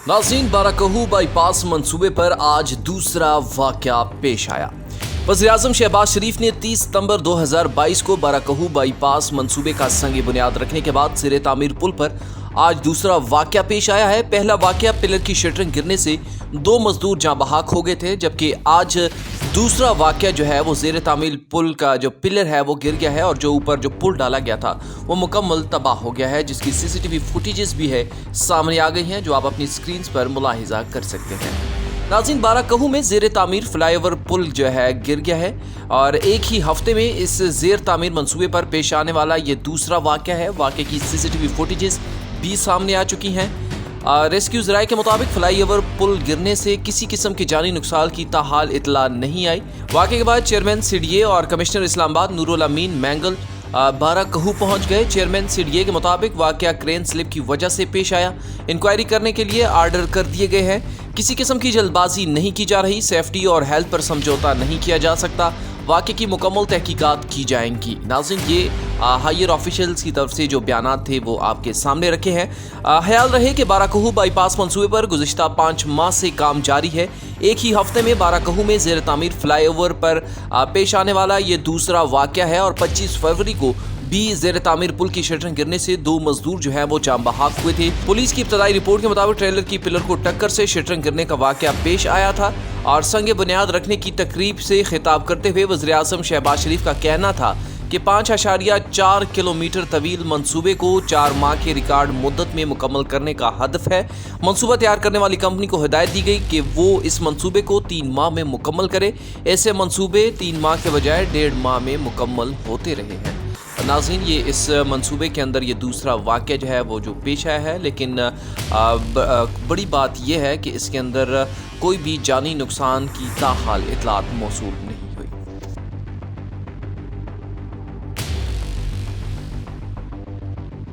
नाज़रीन, बाराकहू बाईपास मंसूबे पर आज दूसरा वाक़या पेश आया। वज़ीर-ए-आज़म शहबाज शरीफ ने 30 सितंबर 2022 को बाराकहू बाईपास मंसूबे का संग बुनियाद रखने के बाद ज़ेरे तामीर पुल पर आज दूसरा वाक़या पेश आया है। पहला वाक़या पिलर की शटरिंग गिरने से 2 मजदूर जाँ बहक हो गए थे, जबकि आज दूसरा वाक़या जो है वो ज़ेरे तामीर पुल का जो पिलर है वो गिर गया है और जो ऊपर जो पुल डाला गया था वो मुकम्मल तबाह हो गया है, जिसकी सीसीटीवी फुटेजेस भी है सामने आ गई हैं, जो आप अपनी स्क्रीन पर मुलाहिजा कर सकते हैं। नाज़रीन, बाराकहू में ज़ेर तामीर फ्लाईओवर पुल जो है गिर गया है और एक ही हफ्ते में इस ज़ेर तामीर मंसूबे पर पेश आने वाला ये दूसरा वाक़या है। वाक़े की सीसीटीवी फुटेजेस भी सामने आ चुकी हैं। रेस्क्यू ज़राए के मुताबिक फ्लाईओवर पुल गिरने से किसी किस्म के जानी नुकसान की ताहाल इतला नहीं आई। वाक़े के बाद चेयरमैन सीडीए और कमिश्नर इस्लामाबाद नूरुल अमीन मैंगल बाराकहू पहुंच गए। चेयरमैन सीडीए के मुताबिक वाक़या क्रेन स्लिप की वजह से पेश आया। इंक्वायरी करने के लिए आर्डर कर दिए गए हैं। किसी किस्म की जल्दबाजी नहीं की जा रही। सेफ्टी और हेल्थ पर समझौता नहीं किया जा सकता। वाक़े की मुकम्मल तहकीकात की जाएंगी। नाज़रीन, ये हायर ऑफिशियल्स की तरफ से जो बयानात थे वो आपके सामने रखे हैं। ख्याल रहे कि बाराकहू बाईपास मंसूबे पर गुज़िश्ता 5 माह से काम जारी है। एक ही हफ्ते में बाराकहू में ज़ेर तामीर फ्लाईओवर पर पेश आने वाला ये दूसरा वाक़या है और 25 फरवरी को भी ज़ेर तामीर पुल की शटरिंग गिरने से 2 मजदूर जो हैं वो जाँ बहक हुए थे। पुलिस की इब्तदाई रिपोर्ट के मुताबिक ट्रेलर की पिलर को टक्कर से शटरिंग गिरने का वाक़या पेश आया था और संग बुनियाद रखने की तकरीब से खिताब करते हुए वज़ीर-ए-आज़म शहबाज शरीफ का कहना था कि 5.4 किलोमीटर तवील मंसूबे को 4 माह के रिकॉर्ड मुद्दत में मुकम्मल करने का हदफ है। मंसूबा तैयार करने वाली कंपनी को हिदायत दी गई कि वो इस मंसूबे को 3 माह में मुकम्मल करे। ऐसे मंसूबे 3 माह के बजाय 1.5 माह में मुकम्मल होते रहे हैं। नाज़रीन, ये इस मंसूबे के अंदर ये दूसरा वाक़या जो है वो जो पेश आया है, लेकिन बड़ी बात यह है कि इसके अंदर कोई भी जानी नुकसान की ताहाल इतलात मौसूल नहीं।